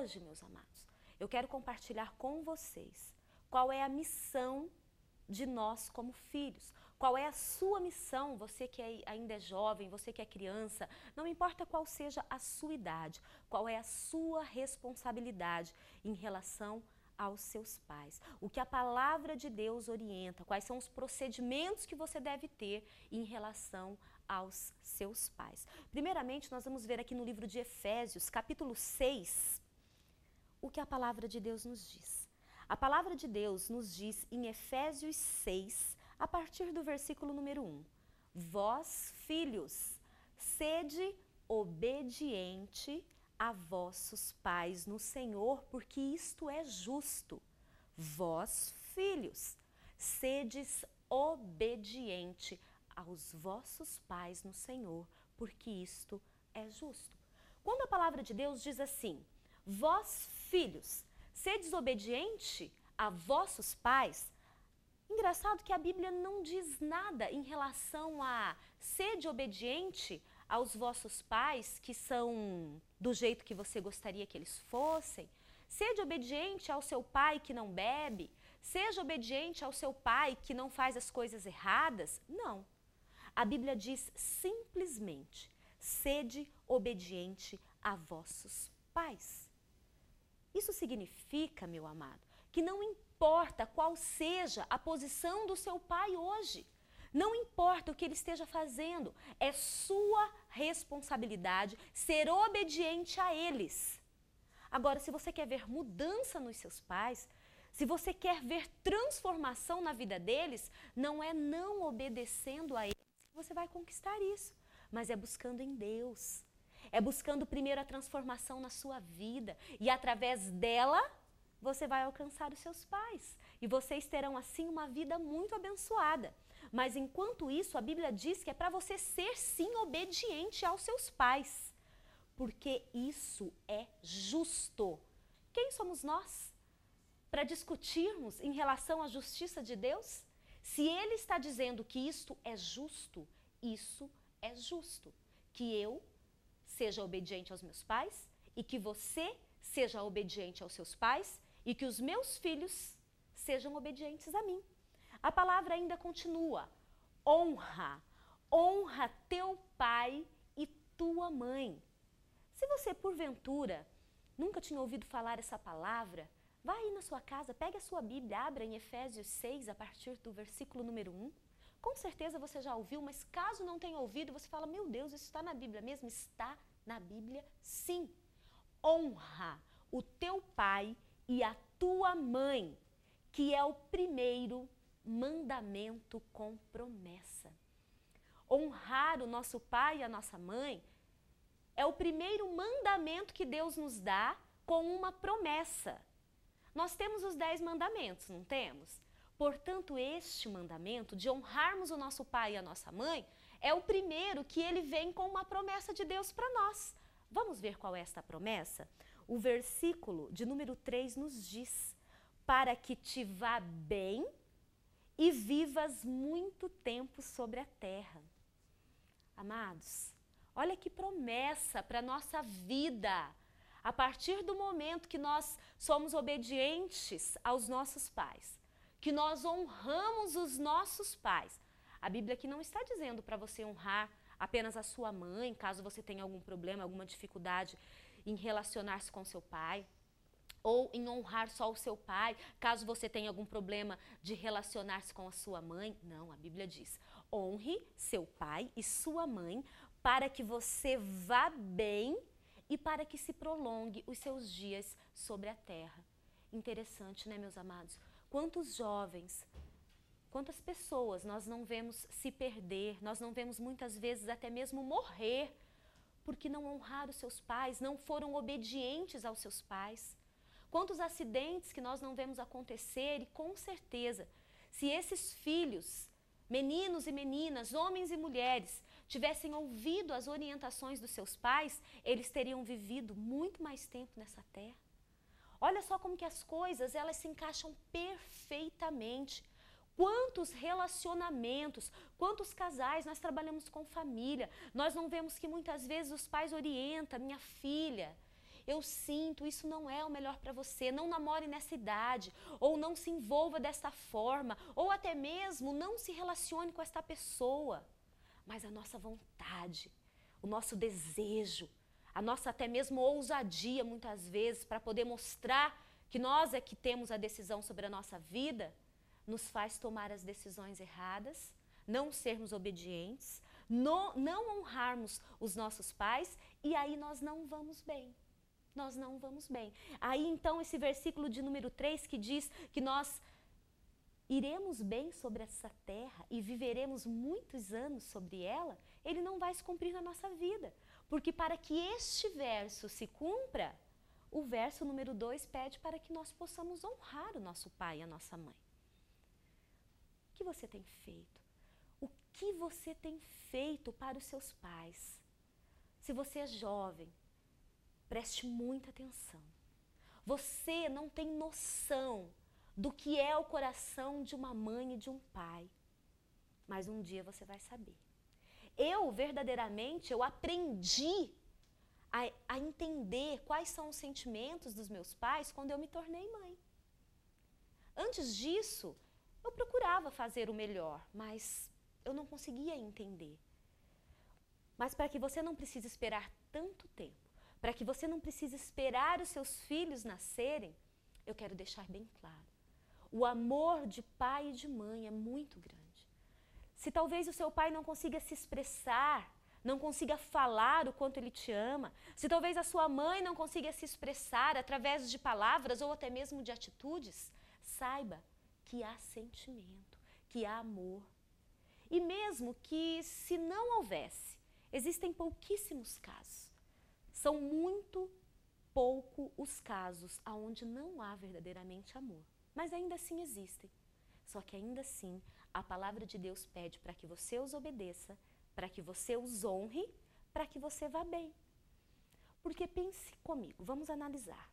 hoje, meus amados, eu quero compartilhar com vocês qual é a missão de nós como filhos. Qual é a sua missão, você que ainda é jovem, você que é criança, não importa qual seja a sua idade, qual é a sua responsabilidade em relação aos seus pais. O que a palavra de Deus orienta, quais são os procedimentos que você deve ter em relação aos seus pais. Primeiramente, nós vamos ver aqui no livro de Efésios, capítulo 6, o que a palavra de Deus nos diz. A palavra de Deus nos diz em Efésios 6, a partir do versículo número 1. Vós, filhos, sede obediente a vossos pais no Senhor, porque isto é justo. Vós, filhos, sedes obediente aos vossos pais no Senhor, porque isto é justo. Quando a palavra de Deus diz assim, vós, filhos, sedes obediente a vossos pais, engraçado que a Bíblia não diz nada em relação a sede obediente aos vossos pais, que são do jeito que você gostaria que eles fossem. Sede obediente ao seu pai que não bebe. Seja obediente ao seu pai que não faz as coisas erradas. Não. A Bíblia diz simplesmente, sede obediente a vossos pais. Isso significa, meu amado, que não importa qual seja a posição do seu pai hoje, não importa o que ele esteja fazendo, é sua responsabilidade ser obediente a eles. Agora, se você quer ver mudança nos seus pais, se você quer ver transformação na vida deles, não é não obedecendo a eles que você vai conquistar isso, mas é buscando em Deus. É buscando primeiro a transformação na sua vida e através dela você vai alcançar os seus pais e vocês terão assim uma vida muito abençoada. Mas enquanto isso, a Bíblia diz que é para você ser sim obediente aos seus pais, porque isso é justo. Quem somos nós para discutirmos em relação à justiça de Deus? Se Ele está dizendo que isto é justo, isso é justo. Que eu seja obediente aos meus pais e que você seja obediente aos seus pais e que os meus filhos sejam obedientes a mim. A palavra ainda continua, honra, honra teu pai e tua mãe. Se você, porventura, nunca tinha ouvido falar essa palavra, vá aí na sua casa, pegue a sua Bíblia, abra em Efésios 6, a partir do versículo número 1. Com certeza você já ouviu, mas caso não tenha ouvido, você fala, meu Deus, isso está na Bíblia mesmo? Está na Bíblia, sim. Honra o teu pai e a tua mãe, que é o primeiro mandamento com promessa. Honrar o nosso pai e a nossa mãe é o primeiro mandamento que Deus nos dá com uma promessa. Nós temos os 10 mandamentos, não temos? Portanto, este mandamento de honrarmos o nosso pai e a nossa mãe é o primeiro que ele vem com uma promessa de Deus para nós. Vamos ver qual é esta promessa? O versículo de número 3 nos diz, para que te vá bem e vivas muito tempo sobre a terra. Amados, olha que promessa para a nossa vida. A partir do momento que nós somos obedientes aos nossos pais, que nós honramos os nossos pais. A Bíblia aqui não está dizendo para você honrar apenas a sua mãe, caso você tenha algum problema, alguma dificuldade em relacionar-se com seu pai, ou em honrar só o seu pai, caso você tenha algum problema de relacionar-se com a sua mãe. Não, a Bíblia diz, honre seu pai e sua mãe para que você vá bem e para que se prolongue os seus dias sobre a terra. Interessante, né, meus amados? Quantos jovens, quantas pessoas nós não vemos se perder, nós não vemos muitas vezes até mesmo morrer, porque não honraram os seus pais, não foram obedientes aos seus pais. Quantos acidentes que nós não vemos acontecer e com certeza, se esses filhos, meninos e meninas, homens e mulheres, tivessem ouvido as orientações dos seus pais, eles teriam vivido muito mais tempo nessa terra. Olha só como que as coisas, elas se encaixam perfeitamente. Quantos relacionamentos, quantos casais, nós trabalhamos com família, nós não vemos que muitas vezes os pais orientam, minha filha, eu sinto, isso não é o melhor para você, não namore nessa idade, ou não se envolva desta forma, ou até mesmo não se relacione com esta pessoa. Mas a nossa vontade, o nosso desejo, a nossa até mesmo ousadia muitas vezes para poder mostrar que nós é que temos a decisão sobre a nossa vida, nos faz tomar as decisões erradas, não sermos obedientes, não honrarmos os nossos pais, e aí nós não vamos bem. Nós não vamos bem. Aí então esse versículo de número 3 que diz que nós iremos bem sobre essa terra e viveremos muitos anos sobre ela, ele não vai se cumprir na nossa vida. Porque para que este verso se cumpra, o verso número 2 pede para que nós possamos honrar o nosso pai e a nossa mãe. O que você tem feito? O que você tem feito para os seus pais? Se você é jovem, preste muita atenção. Você não tem noção do que é o coração de uma mãe e de um pai. Mas um dia você vai saber. Eu, verdadeiramente, eu aprendi a entender quais são os sentimentos dos meus pais quando eu me tornei mãe. Antes disso, eu procurava fazer o melhor, mas eu não conseguia entender. Mas para que você não precise esperar tanto tempo, para que você não precise esperar os seus filhos nascerem, eu quero deixar bem claro. O amor de pai e de mãe é muito grande. Se talvez o seu pai não consiga se expressar, não consiga falar o quanto ele te ama, se talvez a sua mãe não consiga se expressar através de palavras ou até mesmo de atitudes, saiba que há sentimento, que há amor. E mesmo que se não houvesse, existem pouquíssimos casos. São muito pouco os casos onde não há verdadeiramente amor. Mas ainda assim existem. Só que ainda assim, a palavra de Deus pede para que você os obedeça, para que você os honre, para que você vá bem. Porque pense comigo, vamos analisar.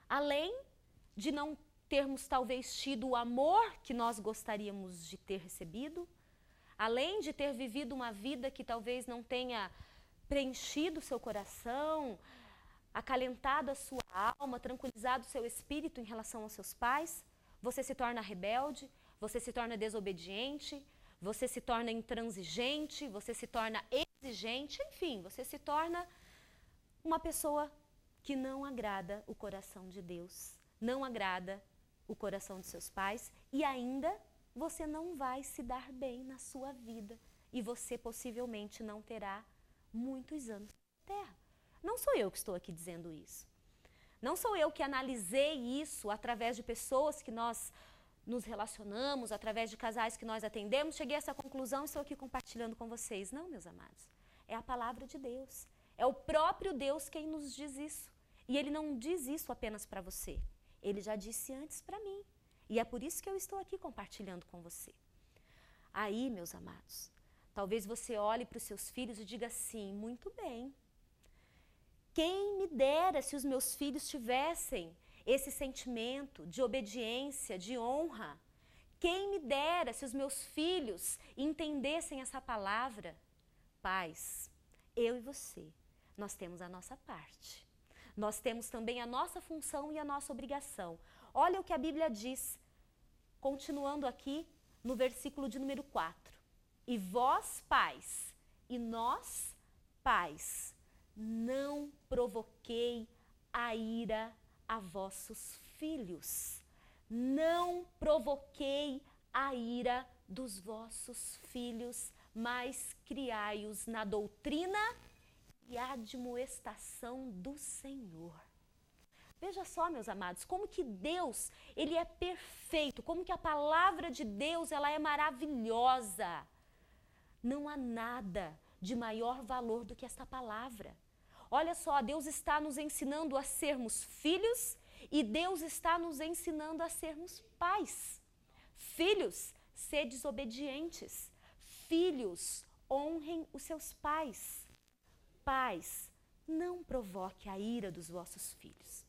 Além de não termos talvez tido o amor que nós gostaríamos de ter recebido, além de ter vivido uma vida que talvez não tenha preenchido o seu coração, acalentado a sua alma, tranquilizado o seu espírito em relação aos seus pais, você se torna rebelde, você se torna desobediente, você se torna intransigente, você se torna exigente, enfim, você se torna uma pessoa que não agrada o coração de Deus, não agrada o coração de seus pais e ainda você não vai se dar bem na sua vida e você possivelmente não terá muitos anos na terra. Não sou eu que estou aqui dizendo isso. Não sou eu que analisei isso através de pessoas que nós nos relacionamos, através de casais que nós atendemos, cheguei a essa conclusão e estou aqui compartilhando com vocês. Não, meus amados. É a palavra de Deus. É o próprio Deus quem nos diz isso. E Ele não diz isso apenas para você. Ele já disse antes para mim. E é por isso que eu estou aqui compartilhando com você. Aí, meus amados, talvez você olhe para os seus filhos e diga assim, muito bem. Quem me dera se os meus filhos tivessem esse sentimento de obediência, de honra. Quem me dera se os meus filhos entendessem essa palavra. Pais, eu e você, nós temos a nossa parte. Nós temos também a nossa função e a nossa obrigação. Olha o que a Bíblia diz, continuando aqui no versículo de número 4. E vós, pais, e nós, pais, não provoquei a ira a vossos filhos. Não provoquei a ira dos vossos filhos, mas criai-os na doutrina e admoestação do Senhor. Veja só, meus amados, como que Deus, Ele é perfeito, como que a palavra de Deus, ela é maravilhosa. Não há nada de maior valor do que esta palavra. Olha só, Deus está nos ensinando a sermos filhos e Deus está nos ensinando a sermos pais. Filhos, sedes obedientes. Filhos, honrem os seus pais. Pais, não provoque a ira dos vossos filhos.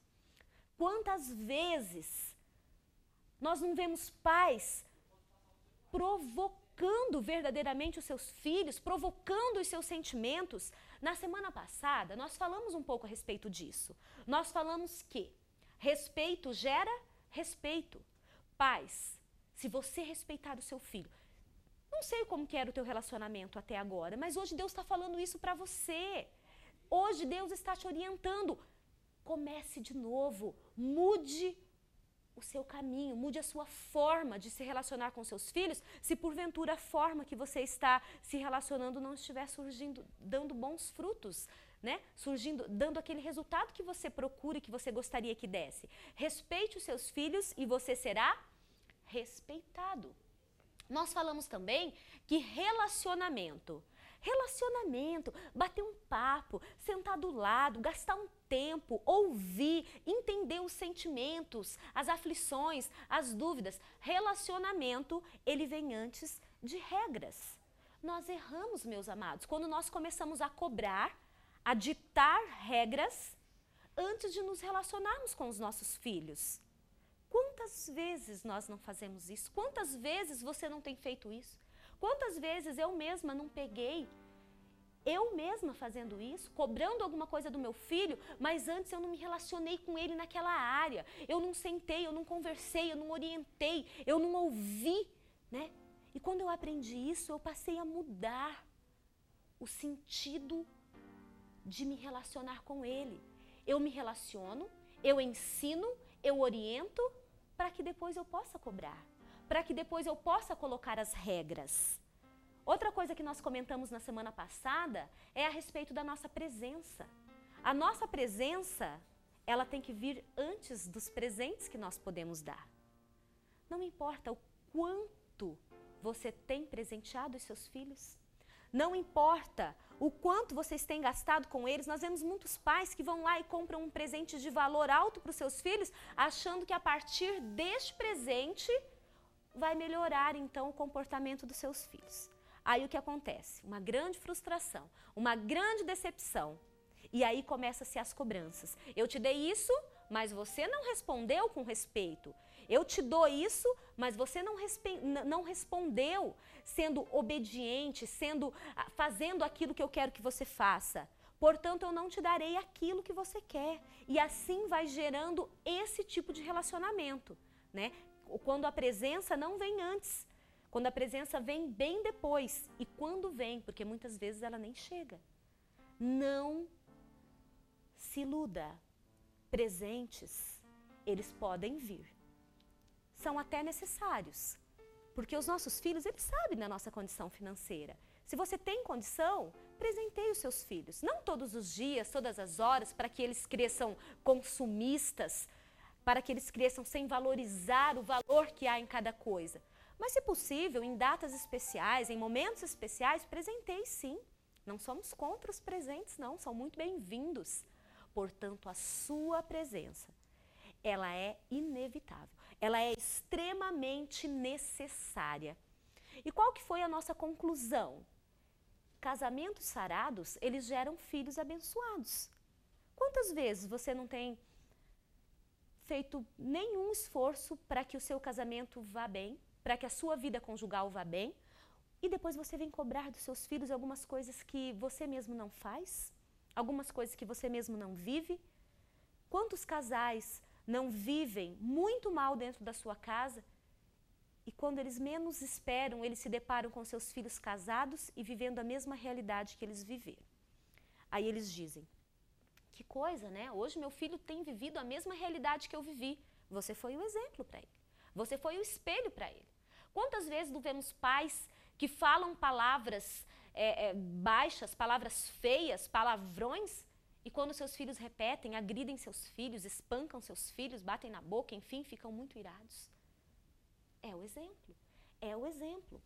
Quantas vezes nós não vemos pais provocando provocando verdadeiramente os seus filhos, provocando os seus sentimentos. Na semana passada, nós falamos um pouco a respeito disso. Nós falamos que respeito gera respeito. Pais, se você respeitar o seu filho, não sei como que era o teu relacionamento até agora, mas hoje Deus está falando isso para você. Hoje Deus está te orientando. Comece de novo, mude o seu caminho, mude a sua forma de se relacionar com seus filhos, se porventura a forma que você está se relacionando não estiver surgindo, dando bons frutos, né? Surgindo, dando aquele resultado que você procura e que você gostaria que desse. Respeite os seus filhos e você será respeitado. Nós falamos também que relacionamento, bater um papo, sentar do lado, gastar um tempo, ouvir, entender os sentimentos, as aflições, as dúvidas. Relacionamento, ele vem antes de regras. Nós erramos, meus amados, quando nós começamos a cobrar, a ditar regras antes de nos relacionarmos com os nossos filhos. Quantas vezes nós não fazemos isso? Quantas vezes você não tem feito isso? Quantas vezes eu mesma não peguei, eu mesma fazendo isso, cobrando alguma coisa do meu filho, mas antes eu não me relacionei com ele naquela área. Eu não sentei, eu não conversei, eu não orientei, eu não ouvi, né? E quando eu aprendi isso, eu passei a mudar o sentido de me relacionar com ele. Eu me relaciono, eu ensino, eu oriento, para que depois eu possa cobrar, para que depois eu possa colocar as regras. Outra coisa que nós comentamos na semana passada é a respeito da nossa presença. A nossa presença, ela tem que vir antes dos presentes que nós podemos dar. Não importa o quanto você tem presenteado os seus filhos, não importa o quanto vocês têm gastado com eles. Nós vemos muitos pais que vão lá e compram um presente de valor alto para os seus filhos, achando que a partir deste presente vai melhorar então o comportamento dos seus filhos. Aí o que acontece? Uma grande frustração, uma grande decepção. E aí começam-se as cobranças. Eu te dei isso, mas você não respondeu com respeito. Eu te dou isso, mas você não respondeu sendo obediente, fazendo aquilo que eu quero que você faça. Portanto, eu não te darei aquilo que você quer. E assim vai gerando esse tipo de relacionamento, né? Quando a presença não vem antes, quando a presença vem bem depois. E quando vem, porque muitas vezes ela nem chega. Não se iluda. Presentes, eles podem vir. São até necessários, porque os nossos filhos, eles sabem da nossa condição financeira. Se você tem condição, presenteie os seus filhos. Não todos os dias, todas as horas, para que eles cresçam consumistas, para que eles cresçam sem valorizar o valor que há em cada coisa. Mas, se possível, em datas especiais, em momentos especiais, presenteie sim. Não somos contra os presentes, não, são muito bem-vindos. Portanto, a sua presença, ela é inevitável, ela é extremamente necessária. E qual que foi a nossa conclusão? Casamentos sarados, eles geram filhos abençoados. Quantas vezes você não tem feito nenhum esforço para que o seu casamento vá bem, para que a sua vida conjugal vá bem, e depois você vem cobrar dos seus filhos algumas coisas que você mesmo não faz? Algumas coisas que você mesmo não vive? Quantos casais não vivem muito mal dentro da sua casa e quando eles menos esperam, eles se deparam com seus filhos casados e vivendo a mesma realidade que eles viveram? Aí eles dizem, que coisa, né? Hoje meu filho tem vivido a mesma realidade que eu vivi. Você foi o exemplo para ele. Você foi o espelho para ele. Quantas vezes não vemos pais que falam palavras baixas, palavras feias, palavrões, e quando seus filhos repetem, agridem seus filhos, espancam seus filhos, batem na boca, enfim, ficam muito irados. É o exemplo, é o exemplo.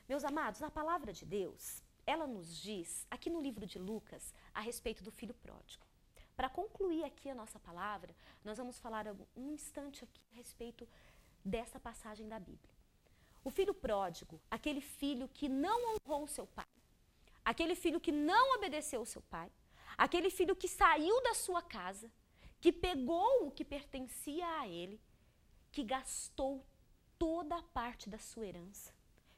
Meus amados, na palavra de Deus, ela nos diz, aqui no livro de Lucas, a respeito do filho pródigo. Para concluir aqui a nossa palavra, nós vamos falar um instante aqui a respeito dessa passagem da Bíblia. O filho pródigo, aquele filho que não honrou o seu pai, aquele filho que não obedeceu o seu pai, aquele filho que saiu da sua casa, que pegou o que pertencia a ele, que gastou toda a parte da sua herança,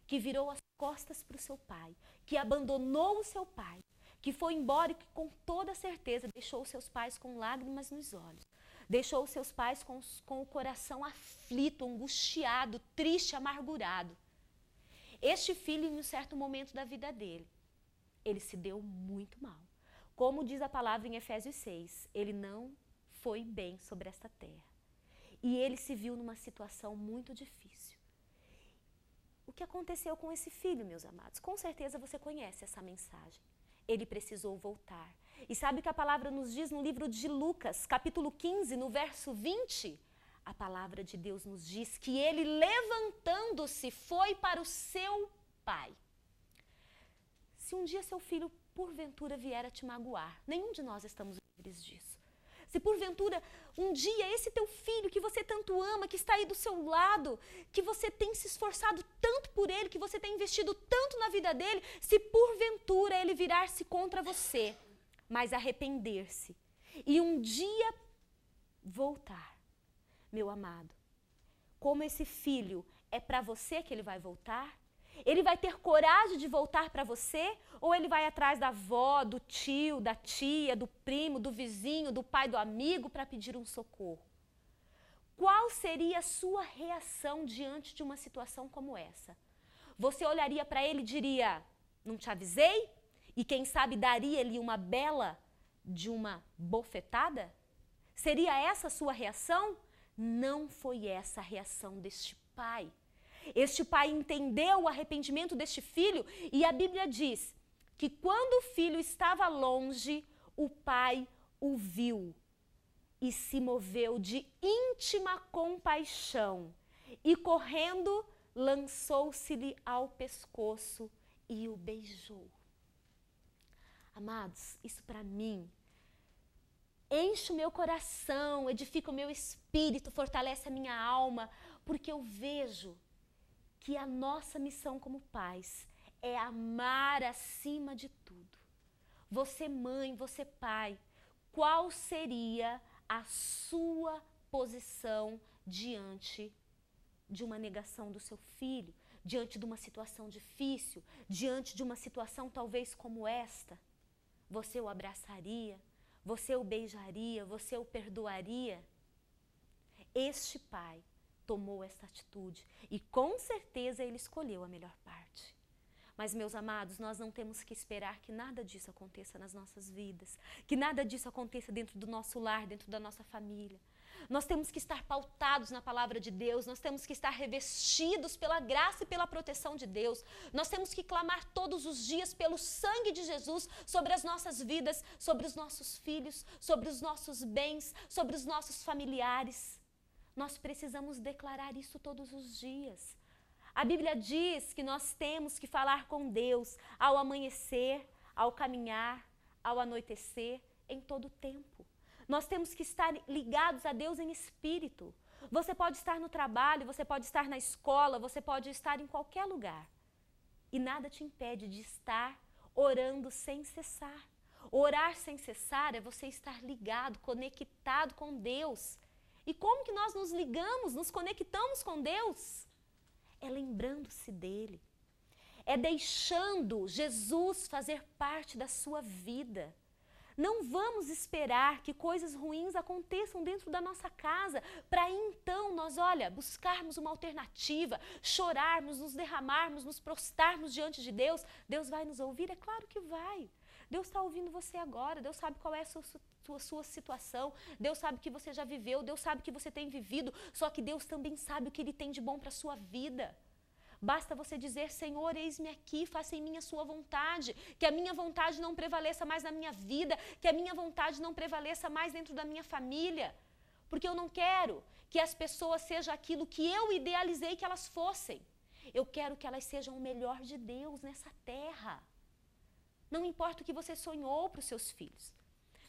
que virou as costas para o seu pai, que abandonou o seu pai, que foi embora e que com toda certeza deixou os seus pais com lágrimas nos olhos, deixou os seus pais com o coração aflito, angustiado, triste, amargurado. Este filho, em um certo momento da vida dele, ele se deu muito mal. Como diz a palavra em Efésios 6, ele não foi bem sobre esta terra. E ele se viu numa situação muito difícil. O que aconteceu com esse filho, meus amados? Com certeza você conhece essa mensagem. Ele precisou voltar. E sabe o que a palavra nos diz no livro de Lucas, capítulo 15, no verso 20? A palavra de Deus nos diz que ele, levantando-se, foi para o seu pai. Se um dia seu filho, porventura, vier a te magoar, nenhum de nós estamos livres disso. Se porventura um dia esse teu filho que você tanto ama, que está aí do seu lado, que você tem se esforçado tanto por ele, que você tem investido tanto na vida dele, se porventura ele virar-se contra você, mas arrepender-se e um dia voltar, meu amado, como esse filho é para você que ele vai voltar? Ele vai ter coragem de voltar para você? Ou ele vai atrás da avó, do tio, da tia, do primo, do vizinho, do pai, do amigo para pedir um socorro? Qual seria a sua reação diante de uma situação como essa? Você olharia para ele e diria, não te avisei? E quem sabe daria-lhe uma bela de uma bofetada? Seria essa a sua reação? Não foi essa a reação deste pai. Este pai entendeu o arrependimento deste filho e a Bíblia diz que quando o filho estava longe, o pai o viu e se moveu de íntima compaixão e correndo lançou-se-lhe ao pescoço e o beijou. Amados, isso para mim enche o meu coração, edifica o meu espírito, fortalece a minha alma, porque eu vejo que a nossa missão como pais é amar acima de tudo. Você mãe, você pai, qual seria a sua posição diante de uma negação do seu filho, diante de uma situação difícil, diante de uma situação talvez como esta? Você o abraçaria? Você o beijaria? Você o perdoaria? Este pai tomou essa atitude e com certeza ele escolheu a melhor parte. Mas, meus amados, nós não temos que esperar que nada disso aconteça nas nossas vidas, que nada disso aconteça dentro do nosso lar, dentro da nossa família. Nós temos que estar pautados na palavra de Deus, nós temos que estar revestidos pela graça e pela proteção de Deus. Nós temos que clamar todos os dias pelo sangue de Jesus sobre as nossas vidas, sobre os nossos filhos, sobre os nossos bens, sobre os nossos familiares. Nós precisamos declarar isso todos os dias. A Bíblia diz que nós temos que falar com Deus ao amanhecer, ao caminhar, ao anoitecer, em todo o tempo. Nós temos que estar ligados a Deus em espírito. Você pode estar no trabalho, você pode estar na escola, você pode estar em qualquer lugar. E nada te impede de estar orando sem cessar. Orar sem cessar é você estar ligado, conectado com Deus. E como que nós nos ligamos, nos conectamos com Deus? É lembrando-se dele. É deixando Jesus fazer parte da sua vida. Não vamos esperar que coisas ruins aconteçam dentro da nossa casa para então nós, buscarmos uma alternativa, chorarmos, nos derramarmos, nos prostrarmos diante de Deus. Deus vai nos ouvir? É claro que vai. Deus está ouvindo você agora, Deus sabe qual é a sua situação, Deus sabe que você já viveu, Deus sabe que você tem vivido, só que Deus também sabe o que Ele tem de bom para a sua vida. Basta você dizer, Senhor, eis-me aqui, faça em mim a sua vontade, que a minha vontade não prevaleça mais na minha vida, que a minha vontade não prevaleça mais dentro da minha família, porque eu não quero que as pessoas sejam aquilo que eu idealizei que elas fossem. Eu quero que elas sejam o melhor de Deus nessa terra. Não importa o que você sonhou para os seus filhos.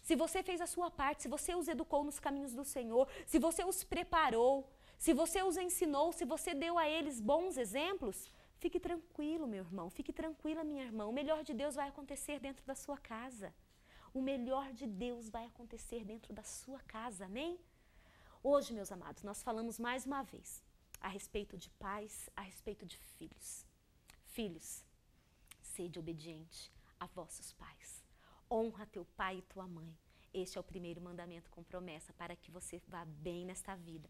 Se você fez a sua parte, se você os educou nos caminhos do Senhor, se você os preparou, se você os ensinou, se você deu a eles bons exemplos, fique tranquilo, meu irmão, fique tranquila, minha irmã. O melhor de Deus vai acontecer dentro da sua casa. O melhor de Deus vai acontecer dentro da sua casa, amém? Hoje, meus amados, nós falamos mais uma vez a respeito de pais, a respeito de filhos. Filhos, sede obediente a vossos pais. Honra teu pai e tua mãe. Este é o primeiro mandamento com promessa para que você vá bem nesta vida